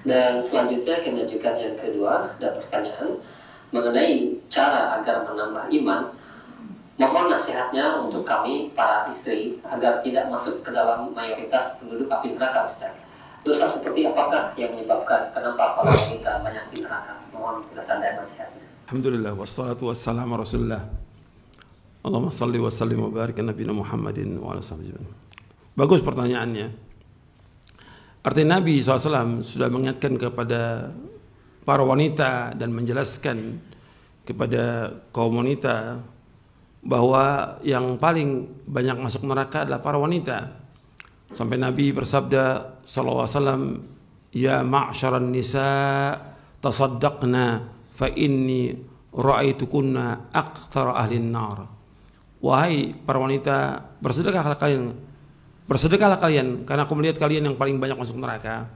Dan selanjutnya kita lanjutkan yang kedua, ada pertanyaan mengenai cara agar menambah iman. Mohon nasihatnya untuk kami para istri agar tidak masuk ke dalam mayoritas penduduk api neraka, Ustaz. Dosa seperti apakah yang menyebabkan kenapa para wanita banyak di neraka? Mohon penjelasan dan nasihatnya. Alhamdulillah, wassalatu wassalamu rasulullah. Allahumma salli wa sallim wa barik ala nabiyina Muhammadin wa ala sahbihi. Bagus pertanyaannya. Artinya Nabi SAW sudah mengingatkan kepada para wanita dan menjelaskan kepada kaum wanita bahwa yang paling banyak masuk neraka adalah para wanita. Sampai Nabi bersabda sallallahu alaihi wasallam, "Ya ma'syaran nisa, tasaddaqna fa inni ra'aitukunna aktsara ahlin nar." Wahai para wanita, bersedekahlah kalian karena aku melihat kalian yang paling banyak masuk neraka.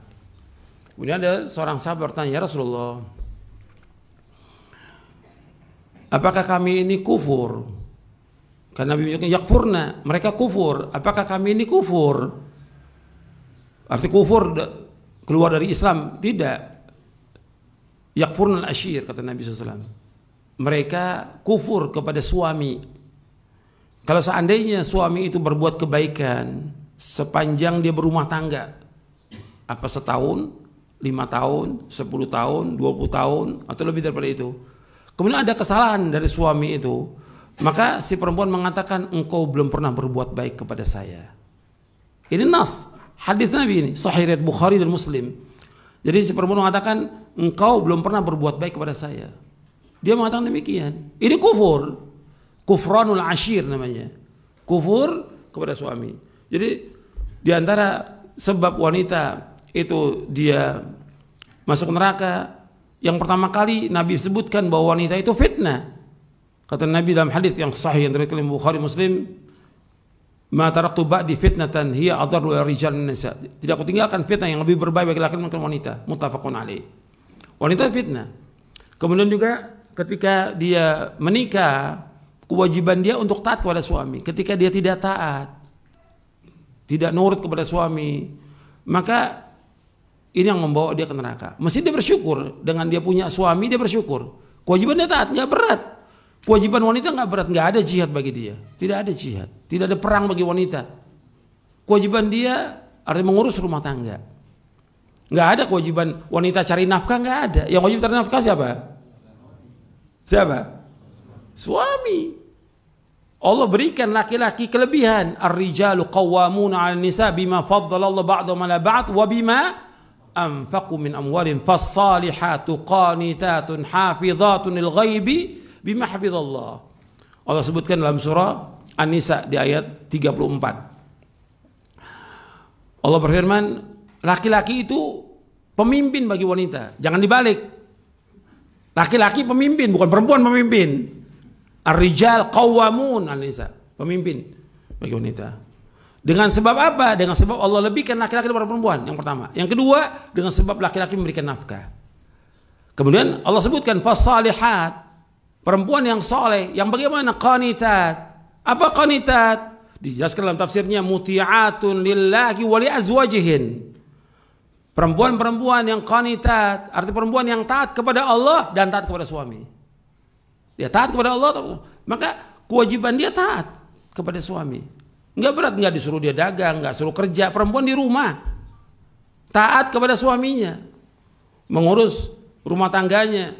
Kemudian ada seorang sahabat bertanya, "Ya Rasulullah, apakah kami ini kufur?" Karena Nabi menyebutkan yakfurna, mereka kufur. Apakah kami ini kufur? Arti kufur keluar dari Islam? Tidak. Yakfurna al-ashir, kata Nabi SAW. Mereka kufur kepada suami. Kalau seandainya suami itu berbuat kebaikan sepanjang dia berumah tangga, apa setahun, 5 tahun, 10 tahun, 20 tahun, atau lebih daripada itu, kemudian ada kesalahan dari suami itu, maka si perempuan mengatakan, engkau belum pernah berbuat baik kepada saya. Ini nas, hadis Nabi ini, Sahih riwayat Bukhari dan Muslim. Jadi si perempuan mengatakan, engkau belum pernah berbuat baik kepada saya. Dia mengatakan demikian. Ini kufur. Kufranul ashir namanya. Kufur kepada suami. Jadi di antara sebab wanita itu dia masuk neraka, yang pertama kali Nabi sebutkan bahwa wanita itu fitnah. Kata Nabi dalam hadis yang sahih yang diriwayatkan Bukhari Muslim, "Ma taraktu ba'di fitnatan hiya adarru rijal nisa." Tidak aku tinggalkan fitnah yang lebih berbahaya bagi laki-laki dan wanita. Muttafaqun alaih. Wanita fitnah. Kemudian juga ketika dia menikah, kewajiban dia untuk taat kepada suami. Ketika dia tidak taat, tidak nurut kepada suami, maka ini yang membawa dia ke neraka. Mesti dia bersyukur dengan dia punya suami, dia bersyukur. Kewajiban dia taat, nggak berat. Kewajiban wanita nggak berat, nggak ada jihad bagi dia, tidak ada jihad, tidak ada perang bagi wanita. Kewajiban dia artinya mengurus rumah tangga. Nggak ada kewajiban wanita cari nafkah, nggak ada. Yang wajib cari nafkah siapa? Siapa? Suami. Allah berikan laki-laki kelebihan. Ar-rijalu qawwamuna 'alan nisa bima faddala Allah ba'dahum 'ala ba'd wa bima anfaqu min amwalihim fas-salihatu qanitatun hafizatun lil ghaibi bima hafizallah. Allah sebutkan dalam surah An-Nisa di ayat 34. Allah berfirman, laki-laki itu pemimpin bagi wanita. Jangan dibalik. Laki-laki pemimpin, bukan perempuan pemimpin. Ar-rijal qawwamun 'alan nisa, pemimpin bagi wanita. Dengan sebab apa? Dengan sebab Allah lebihkan laki-laki daripada perempuan, yang pertama. Yang kedua, dengan sebab laki-laki memberikan nafkah. Kemudian Allah sebutkan fasalihat, perempuan yang soleh, yang bagaimana? Qanitat. Apa qanitat? Dijelaskan dalam tafsirnya, muti'atun lillahi wa li azwajihin. Perempuan-perempuan yang qanitat, arti perempuan yang taat kepada Allah dan taat kepada suami. Dia taat kepada Allah, maka kewajiban dia taat kepada suami. Enggak berat, enggak disuruh dia dagang, enggak suruh kerja. Perempuan di rumah taat kepada suaminya, mengurus rumah tangganya,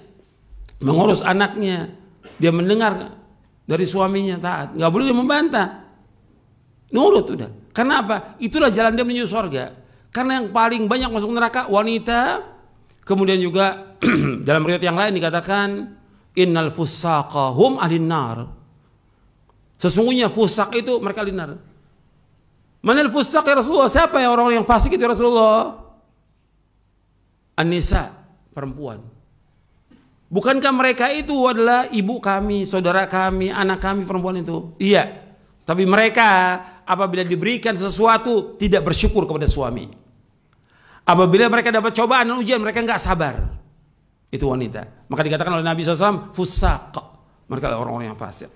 mengurus anaknya. Dia mendengar dari suaminya, taat. Enggak boleh dia membantah, nurut udah. Karena apa? Itulah jalan dia menuju surga. Karena yang paling banyak masuk neraka wanita. Kemudian juga dalam riwayat yang lain dikatakan, innal fusaqa hum ahlin nar. Sesungguhnya fusak itu mereka ahli nar. Manal fusak ya Rasulullah? Siapa ya orang-orang yang fasik itu ya Rasulullah? An-nisa, perempuan. Bukankah mereka itu adalah ibu kami, saudara kami, anak kami perempuan itu? Iya. Tapi mereka apabila diberikan sesuatu tidak bersyukur kepada suami. Apabila mereka dapat cobaan dan ujian mereka nggak sabar. Itu wanita. Maka dikatakan oleh Nabi SAW, fusak. Mereka adalah orang-orang yang fasik.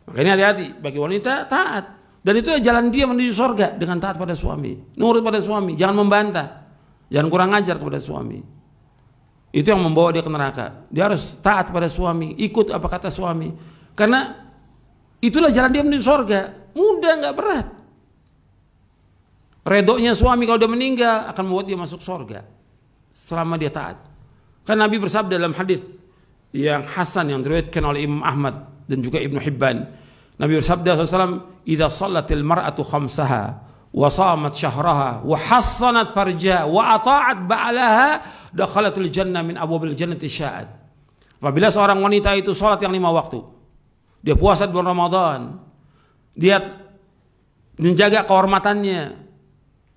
Maka ini hati-hati bagi wanita taat. Dan itu jalan dia menuju surga dengan taat pada suami, nurut pada suami, jangan membantah. Jangan kurang ajar kepada suami. Itu yang membawa dia ke neraka. Dia harus taat pada suami, ikut apa kata suami. Karena itulah jalan dia menuju surga. Mudah, nggak berat. Redonya suami kalau dia meninggal akan membuat dia masuk surga selama dia taat. Kan Nabi bersabda dalam hadis yang hasan yang diriwayatkan oleh Imam Ahmad dan juga Ibnu Hibban. Nabi bersabda SAW, "Idza shallatil mar'atu khamsaha wa shamat syahraha wa hassanat farjaha wa ata'at ba'laha dakhalatul jannah min abwabil jannati sya'at." Apabila seorang wanita itu salat yang 5 waktu, dia puasa di bulan Ramadan, dia menjaga kehormatannya,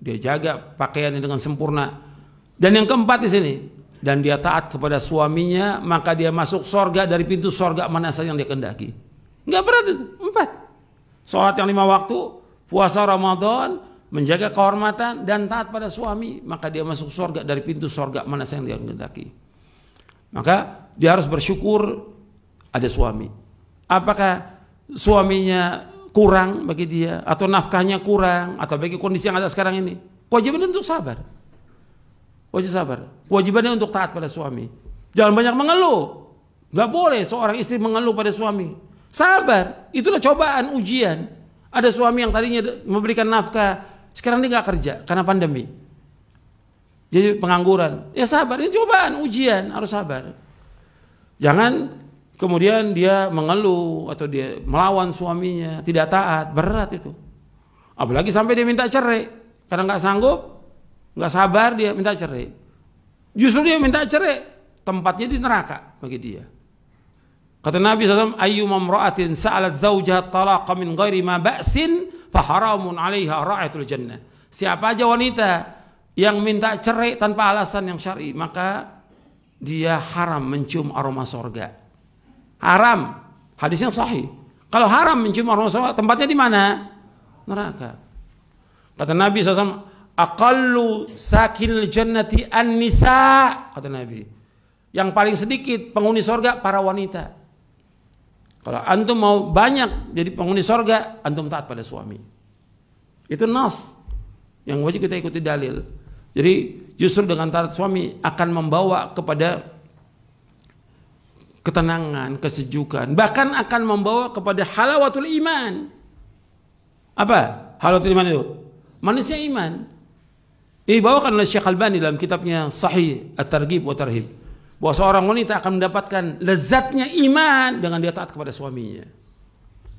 dia jaga pakaiannya dengan sempurna. Dan yang keempat di sini, dan dia taat kepada suaminya, maka dia masuk surga dari pintu surga mana saja yang dia kehendaki. Enggak berat itu, 4. Salat yang 5 waktu, puasa Ramadan, menjaga kehormatan dan taat pada suami, maka dia masuk surga dari pintu surga mana saja yang dia kehendaki. Maka dia harus bersyukur ada suami. Apakah suaminya kurang bagi dia, atau nafkahnya kurang, atau bagi kondisi yang ada sekarang ini, kewajibannya untuk sabar. Wajib sabar. Kewajibannya untuk taat pada suami. Jangan banyak mengeluh. Gak boleh seorang istri mengeluh pada suami. Sabar. Itulah cobaan, ujian. Ada suami yang tadinya memberikan nafkah, sekarang dia gak kerja karena pandemi. Jadi pengangguran. Ya sabar. Ini cobaan, ujian. Harus sabar. Jangan kemudian dia mengeluh atau dia melawan suaminya, tidak taat. Berat itu. Apalagi sampai dia minta cerai karena gak sanggup. Nggak sabar dia minta cerai. Justru dia minta cerai, tempatnya di neraka bagi dia. Kata Nabi SAW, ayyuma imra'atin sa'alat zawjaha talaqa min ghairi ma ba'sin faharamun 'alaiha ra'atul jannah. Siapa aja wanita yang minta cerai tanpa alasan yang syar'i, maka dia haram mencium aroma surga. Haram. Hadis yang sahih. Kalau haram mencium aroma surga, tempatnya di mana? Neraka. Kata Nabi SAW, aqallu sakinil jannati an-nisa, kata Nabi. Yang paling sedikit penghuni surga para wanita. Kalau antum mau banyak jadi penghuni surga, antum taat pada suami. Itu nas yang wajib kita ikuti dalil. Jadi justru dengan taat suami akan membawa kepada ketenangan, kesejukan, bahkan akan membawa kepada halawatul iman. Apa halawatul iman itu? Manisnya iman. Ini dibawakan oleh Syekh Albani dalam kitabnya Sahih At-Targhib wa Tarhib, bahwa seorang wanita akan mendapatkan lezatnya iman dengan dia taat kepada suaminya.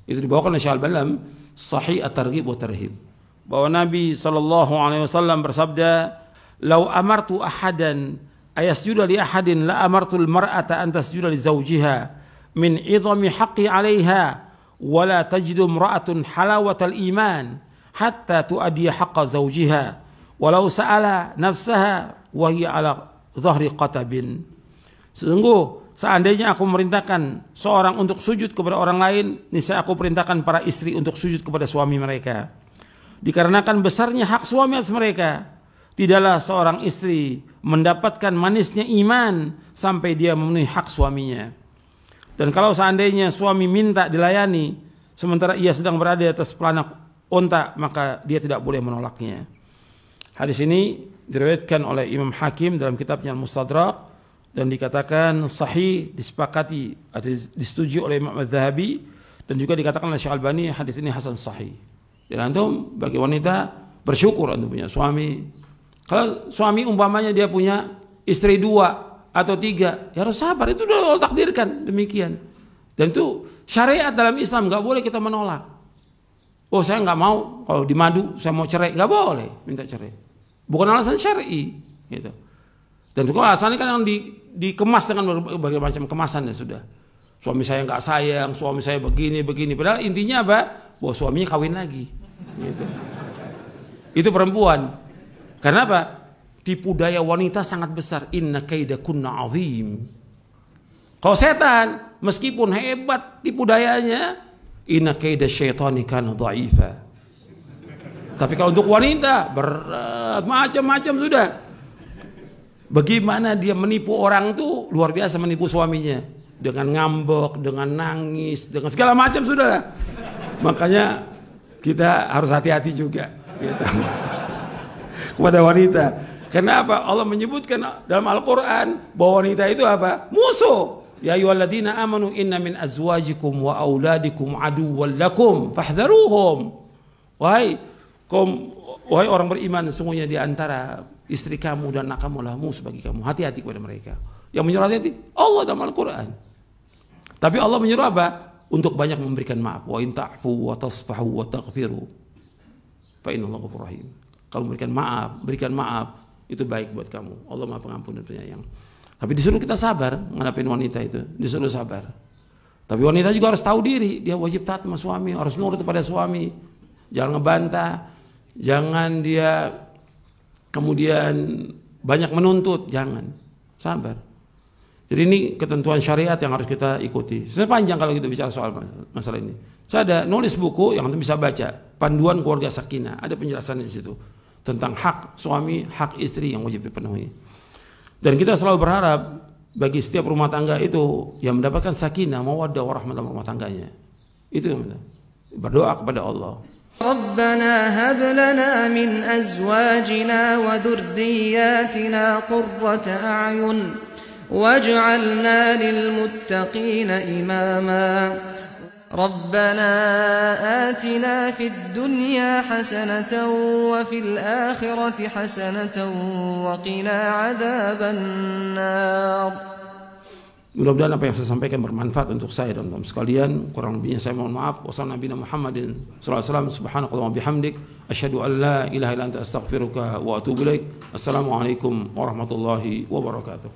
Itu dibawakan oleh Syekh Albani dalam Sahih At-Targhib wa Tarhib, bahwa Nabi SAW bersabda, "Lau amartu ahadan ayasjuda li ahadin la amartul mar'ata an tasjuda li zawjiha min idhami haqqi 'alayha wa la tajidu imra'atun halawatal iman hatta tuaddiya haqqa zawjiha walau sa'ala nafsaha wa hiya ala dhahri qatabin." Sungguh seandainya aku merintahkan seorang untuk sujud kepada orang lain, niscaya aku perintahkan para istri untuk sujud kepada suami mereka. Dikarenakan besarnya hak suami atas mereka, tidaklah seorang istri mendapatkan manisnya iman sampai dia memenuhi hak suaminya. Dan kalau seandainya suami minta dilayani sementara ia sedang berada di atas pelana unta, maka dia tidak boleh menolaknya. Hadis ini diriwayatkan oleh Imam Hakim dalam kitabnya Al-Mustadrak dan dikatakan sahih, disepakati atau disetujui oleh Imam Az-Zahabi, dan juga dikatakan oleh Syekh Albani hadis ini hasan sahih. Dan antum bagi wanita bersyukur antum punya suami. Kalau suami umpamanya dia punya istri 2 atau 3, ya harus sabar, itu udah Allah takdirkan demikian. Dan itu syariat dalam Islam, nggak boleh kita menolak. Oh saya nggak mau, kalau di madu saya mau cerai, nggak boleh minta cerai. Bukan alasan syar'i, gitu. Dan itu alasannya kan yang dikemas dengan berbagai macam kemasan ya sudah. Suami saya nggak sayang, suami saya begini. Padahal intinya apa? Bahwa suaminya kawin lagi. Gitu. Itu perempuan. Karena apa? Tipu daya wanita sangat besar. Inna kaidakunna azim. Kalau setan, meskipun hebat tipu dayanya, inna kaida syaitani kana dha'ifa. Tapi kalau untuk wanita berat, macam-macam sudah. Bagaimana dia menipu orang tuh luar biasa, menipu suaminya dengan ngambek, dengan nangis, dengan segala macam sudah. Makanya kita harus hati-hati juga gitu. Kepada wanita. Kenapa? Allah menyebutkan dalam Al-Quran bahwa wanita itu apa? Musuh. Ya ayyuhalladzina amanu inna min azwajikum wa auladikum aduwwan lakum fahdharuhum. Wahai orang beriman, sesungguhnya di antara istri kamu dan anak kamu lah musuh bagi kamu. Hati-hati kepada mereka. Yang menyuruh hati-hati Allah dalam Al-Quran. Tapi Allah menyuruh apa? Untuk banyak memberikan maaf. Wa in ta'fu wa tasfahu wa taghfiru fa innallaha ghafurur rahim. Kamu berikan maaf, itu baik buat kamu. Allah Maha Pengampun dan Penyayang. Tapi disuruh kita sabar menghadapi wanita itu, disuruh sabar. Tapi wanita juga harus tahu diri, dia wajib taat sama suami, harus nurut kepada suami. Jangan ngebantah, jangan dia kemudian banyak menuntut, jangan. Sabar. Jadi ini ketentuan syariat yang harus kita ikuti. Sudah panjang kalau kita bicara soal masalah ini. Saya ada nulis buku yang antum bisa baca, Panduan Keluarga Sakinah. Ada penjelasan di situ tentang hak suami, hak istri yang wajib dipenuhi. Dan kita selalu berharap bagi setiap rumah tangga itu yang mendapatkan sakinah, mawaddah, warahmah dalam rumah tangganya. Itu yang benar. Berdoa kepada Allah. Rabbana hab lana min azwajina wa dhurriyyatina qurrata a'yun waj'alna lil muttaqina imama. ربنا آتنا في الدنيا حسنة وفي الآخرة حسنة وقنا عذاب النار. Mudah-mudahan apa yang saya sampaikan bermanfaat untuk saya dan teman-teman sekalian. Kurang lebihnya saya mohon maaf. Wassalamualaikum warahmatullahi wabarakatuh. Subhanakallahumma bihamdik asyhadu an la ilaha illa anta astaghfiruka wa atubu ilaik. Assalamualaikum warahmatullahi wabarakatuh.